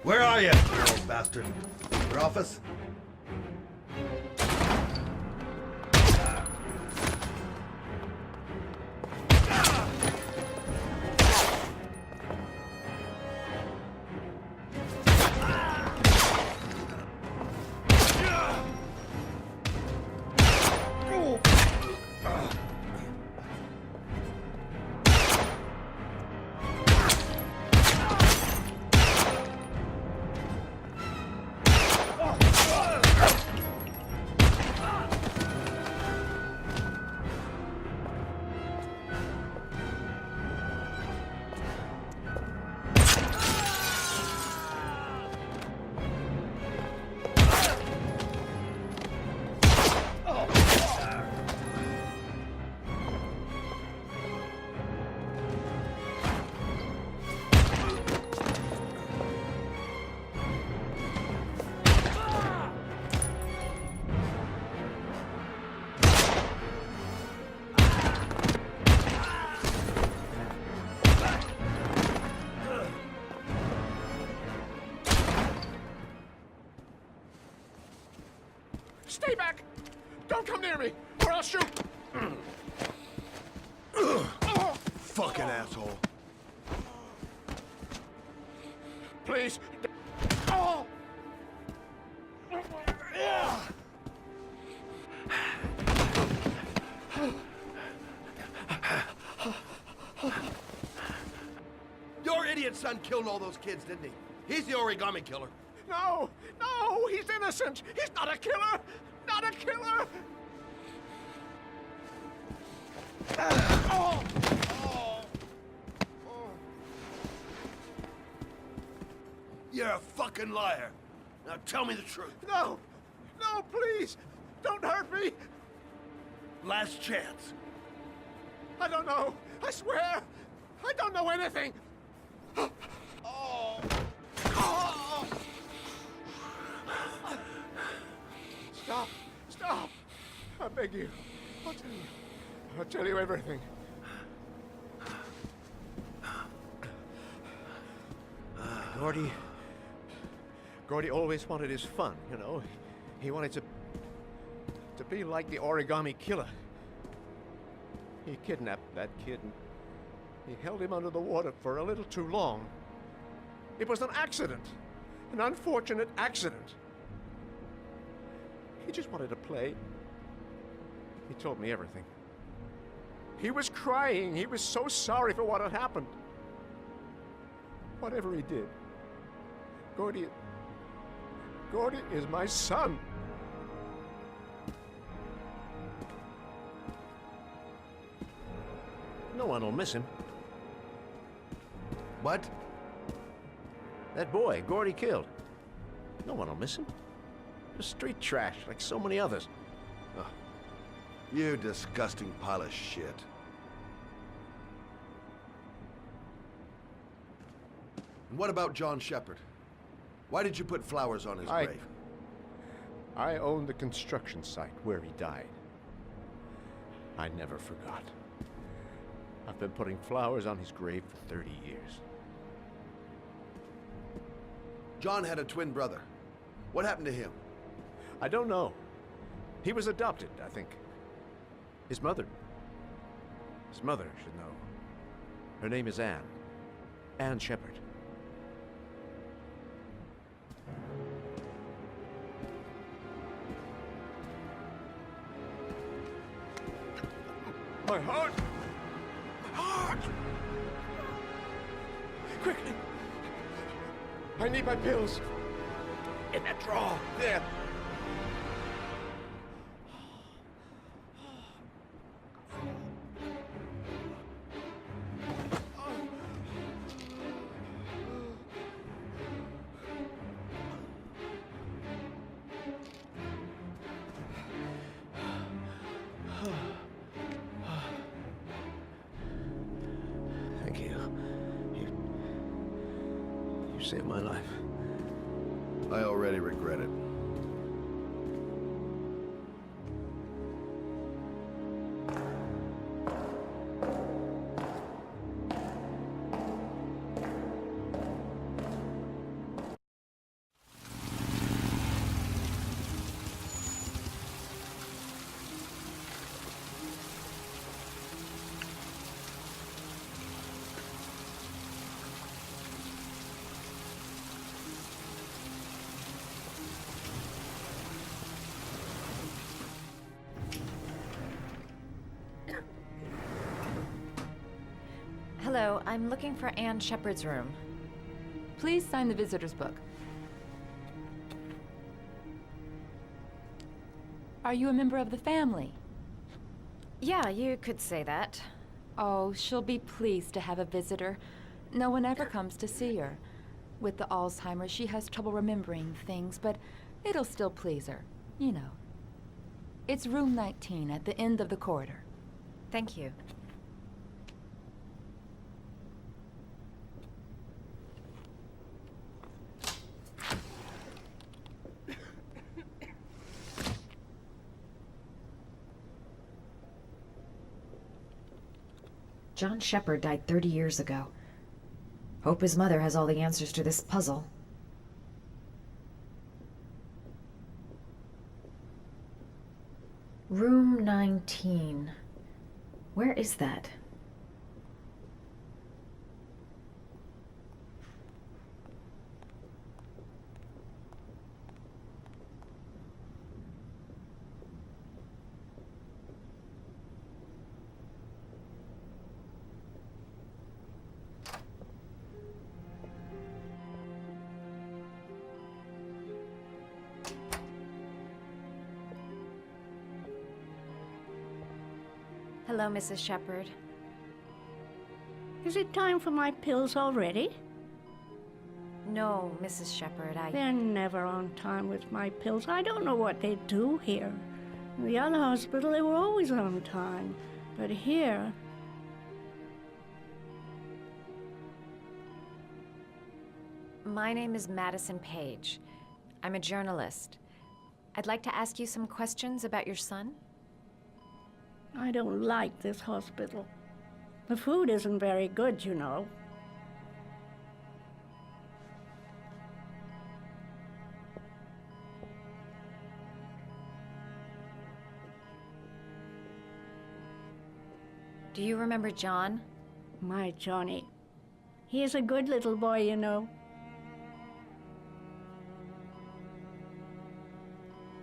Where are you, you old bastard? Your office? Stay back! Don't come near me, or I'll shoot! Fucking asshole. Please! Oh! Your idiot son killed all those kids, didn't he? He's the origami killer. No! No! He's innocent! He's not a killer! Not a killer! Oh! Oh! You're a fucking liar. Now tell me the truth. No! No, please! Don't hurt me! Last chance. I don't know! I swear! I don't know anything! Oh! Oh! Stop! Stop! I beg you. I'll tell you. I'll tell you everything. Gordy always wanted his fun, you know. He wanted to be like the origami killer. He kidnapped that kid and he held him under the water for a little too long. It was an accident. An unfortunate accident. He just wanted to play. He told me everything. He was crying. He was so sorry for what had happened. Whatever he did, Gordy is my son. No one will miss him. What? That boy, Gordy killed. No one will miss him. Just street trash, like so many others. Oh, you disgusting pile of shit. And what about John Shepard? Why did you put flowers on his grave? I own the construction site where he died. I never forgot. I've been putting flowers on his grave for 30 years. John had a twin brother. What happened to him? I don't know. He was adopted, I think. His mother should know. Her name is Anne. Anne Shepard. My heart! My heart! Quickly! I need my pills. In that drawer. There. Thank you. You saved my life. I already regret it. Hello, I'm looking for Anne Shepard's room. Please sign the visitor's book. Are you a member of the family? Yeah, you could say that. Oh, she'll be pleased to have a visitor. No one ever comes to see her. With the Alzheimer's, she has trouble remembering things, but it'll still please her. You know. It's room 19 at the end of the corridor. Thank you. John Shepard died 30 years ago. Hope his mother has all the answers to this puzzle. Room 19. Where is that? Hello, Mrs. Shepard. Is it time for my pills already? No, Mrs. Shepard, They're never on time with my pills. I don't know what they do here. In the other hospital, they were always on time. But here... My name is Madison Page. I'm a journalist. I'd like to ask you some questions about your son. I don't like this hospital. The food isn't very good, you know. Do you remember John? My Johnny. He is a good little boy, you know.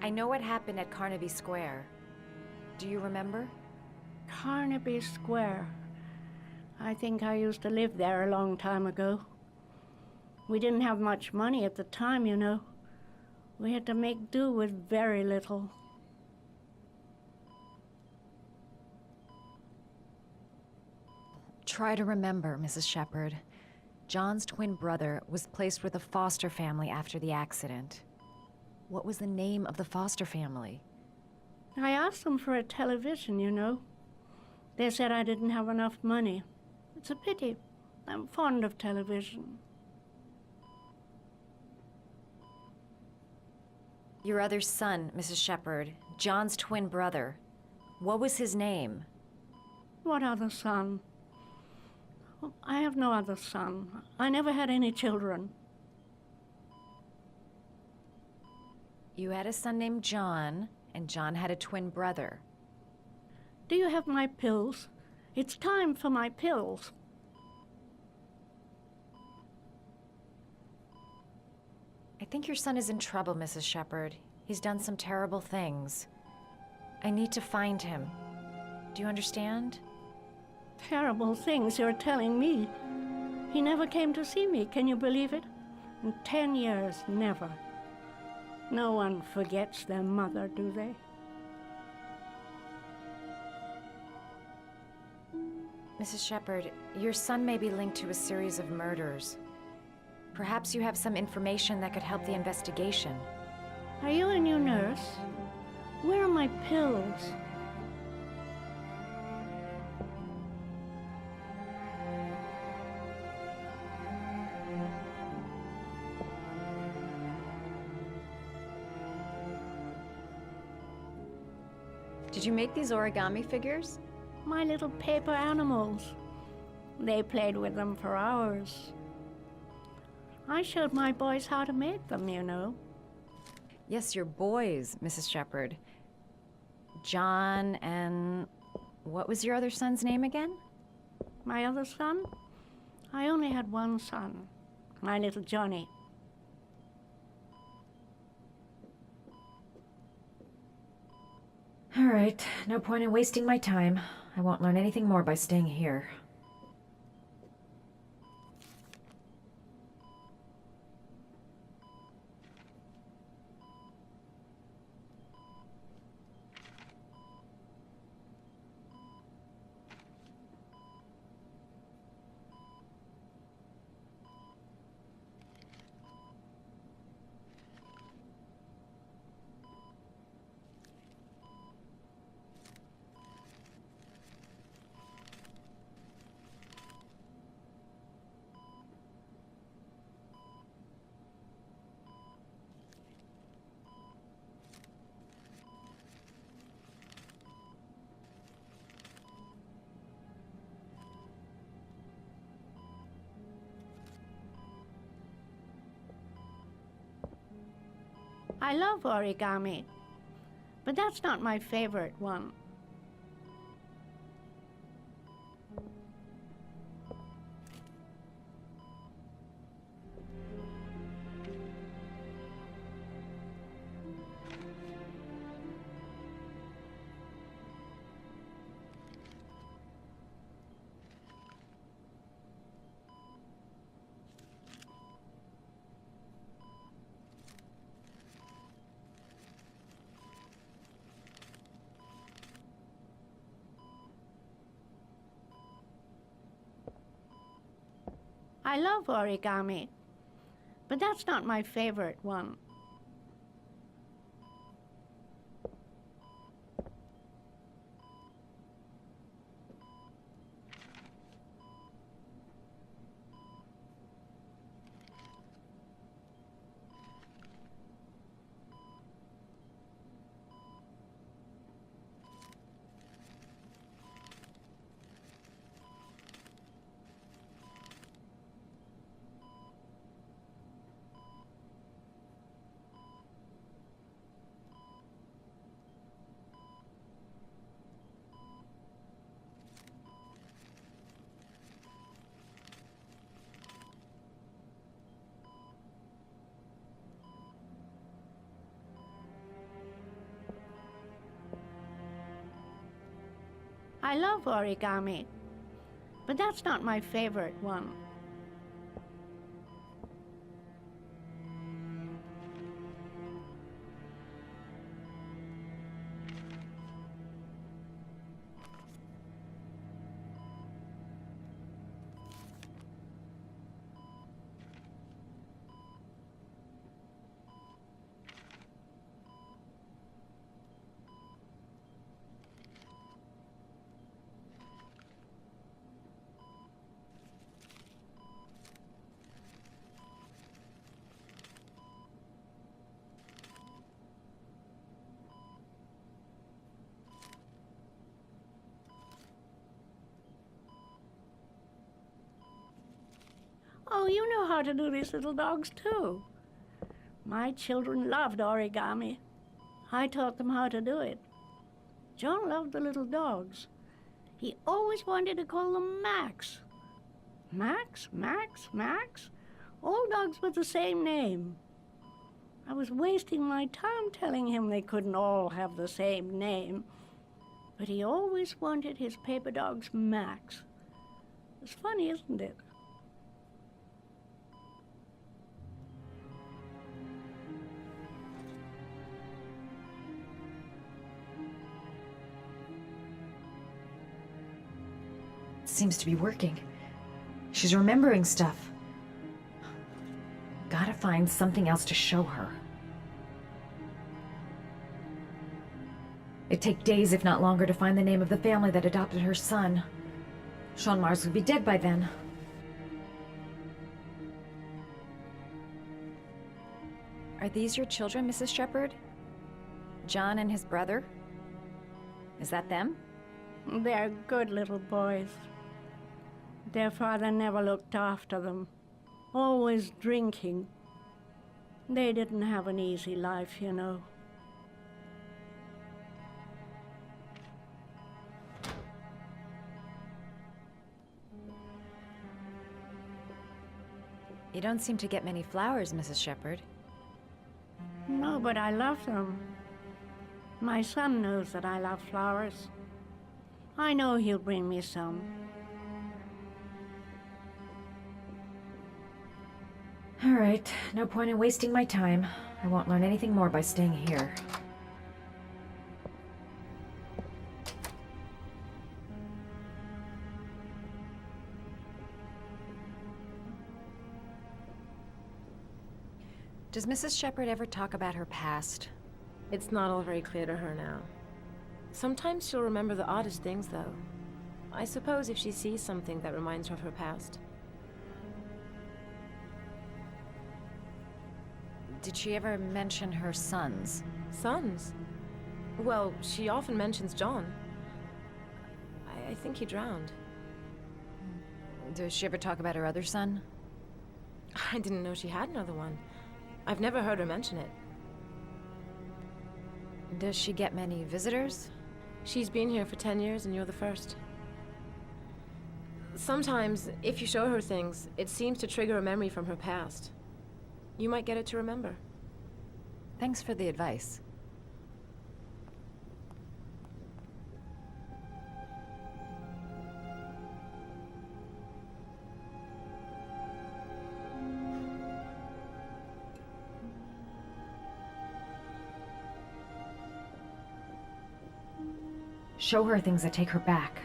I know what happened at Carnaby Square. Do you remember? Carnaby Square. I think I used to live there a long time ago. We didn't have much money at the time, you know. We had to make do with very little. Try to remember, Mrs. Shepard. John's twin brother was placed with a foster family after the accident. What was the name of the foster family? I asked them for a television, you know. They said I didn't have enough money. It's a pity. I'm fond of television. Your other son, Mrs. Shepard, John's twin brother. What was his name? What other son? Oh, I have no other son. I never had any children. You had a son named John, and John had a twin brother. Do you have my pills? It's time for my pills. I think your son is in trouble, Mrs. Shepard. He's done some terrible things. I need to find him. Do you understand? Terrible things you're telling me. He never came to see me, can you believe it? In 10 years, never. No one forgets their mother, do they? Mrs. Shepard, your son may be linked to a series of murders. Perhaps you have some information that could help the investigation. Are you a new nurse? Where are my pills? Did you make these origami figures? My little paper animals. They played with them for hours. I showed my boys how to make them, you know. Yes, your boys, Mrs. Shepard. John and... what was your other son's name again? My other son? I only had one son, my little Johnny. All right, no point in wasting my time. I won't learn anything more by staying here. I love origami, but that's not my favorite one. I love origami, but that's not my favorite one. I love origami, but that's not my favorite one. Oh, you know how to do these little dogs, too. My children loved origami. I taught them how to do it. John loved the little dogs. He always wanted to call them Max. Max, Max, Max? All dogs with the same name. I was wasting my time telling him they couldn't all have the same name. But he always wanted his paper dogs Max. It's funny, isn't it? Seems to be working. She's remembering stuff. Gotta find something else to show her. It'd take days, if not longer, to find the name of the family that adopted her son. Sean Mars would be dead by then. Are these your children, Mrs. Shepherd? John and his brother? Is that them? They're good little boys. Their father never looked after them, always drinking. They didn't have an easy life, you know. You don't seem to get many flowers, Mrs. Shepherd. No, but I love them. My son knows that I love flowers. I know he'll bring me some. All right, no point in wasting my time. I won't learn anything more by staying here. Does Mrs. Shepherd ever talk about her past? It's not all very clear to her now. Sometimes she'll remember the oddest things, though. I suppose if she sees something that reminds her of her past. Did she ever mention her sons? Sons? Well, she often mentions John. I think he drowned. Does she ever talk about her other son? I didn't know she had another one. I've never heard her mention it. Does she get many visitors? She's been here for 10 years and you're the first. Sometimes, if you show her things, it seems to trigger a memory from her past. You might get it to remember. Thanks for the advice. Show her things that take her back.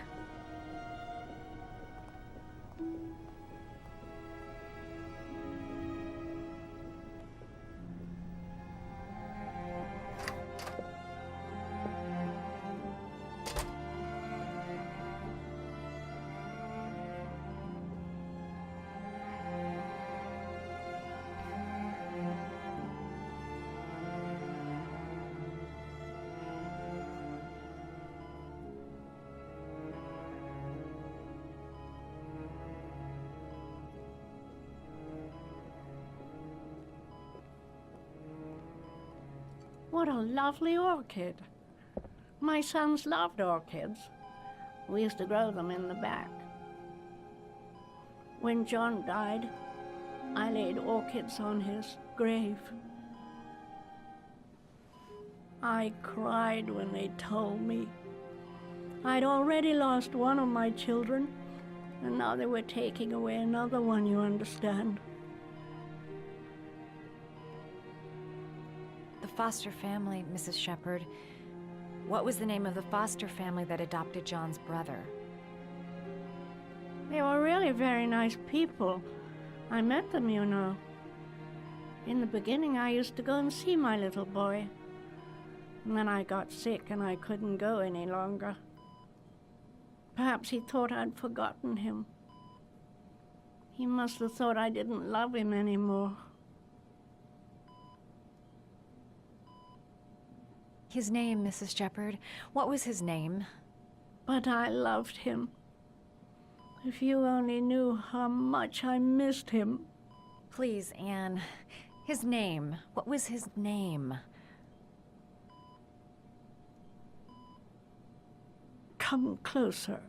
What a lovely orchid. My sons loved orchids. We used to grow them in the back. When John died, I laid orchids on his grave. I cried when they told me. I'd already lost one of my children, and now they were taking away another one, you understand. The foster family, Mrs. Shepherd. What was the name of the foster family that adopted John's brother? They were really very nice people. I met them, you know. In the beginning, I used to go and see my little boy. And then I got sick and I couldn't go any longer. Perhaps he thought I'd forgotten him. He must have thought I didn't love him anymore. His name, Mrs. Shepherd. What was his name? But I loved him. If you only knew how much I missed him. Please, Anne. His name. What was his name? Come closer.